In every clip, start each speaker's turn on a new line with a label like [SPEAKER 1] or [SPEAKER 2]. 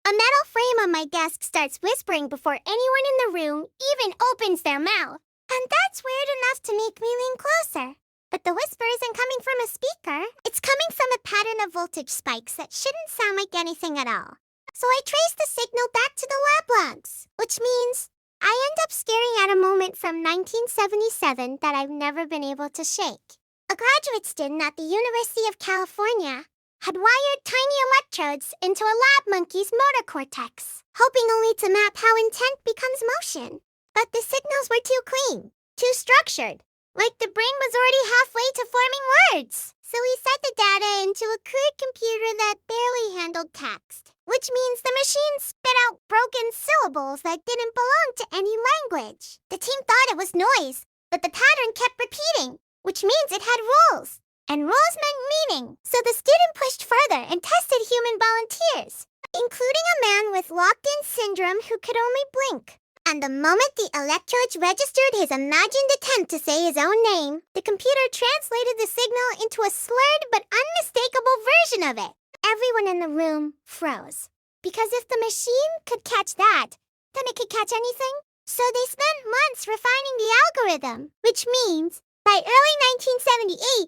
[SPEAKER 1] A metal frame on my desk starts whispering before anyone in the room even opens their mouth. And that's weird enough to make me lean closer. But the whisper isn't coming from a speaker. It's coming from a pattern of voltage spikes that shouldn't sound like anything at all. So I trace the signal back to the lab logs, which means I end up staring at a moment from 1977 that I've never been able to shake. A graduate student at the University of California had wired tiny electrodes into a lab monkey's motor cortex, hoping only to map how intent becomes motion. But the signals were too clean, too structured, like the brain was already halfway to forming words. So he set the data into a crude computer that barely handled text, which means the machine spit out broken syllables that didn't belong to any language. The team thought it was noise, but the pattern kept repeating, which means it had rules. And rules meant meaning, so the student pushed further and tested human volunteers, including a man with locked-in syndrome who could only blink. And the moment the electrodes registered his imagined attempt to say his own name, the computer translated the signal into a slurred but unmistakable version of it. Everyone in the room froze. Because if the machine could catch that, then it could catch anything. So they spent months refining the algorithm, which means by early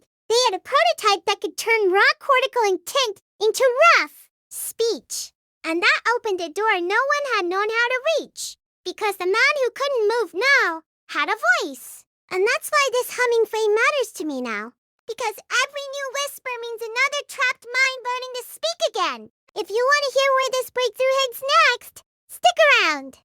[SPEAKER 1] 1978, they had a prototype that could turn raw cortical intent into rough speech. And that opened a door no one had known how to reach. Because the man who couldn't move now had a voice. And that's why this humming frame matters to me now. Because every new whisper means another trapped mind learning to speak again. If you want to hear where this breakthrough heads next, stick around.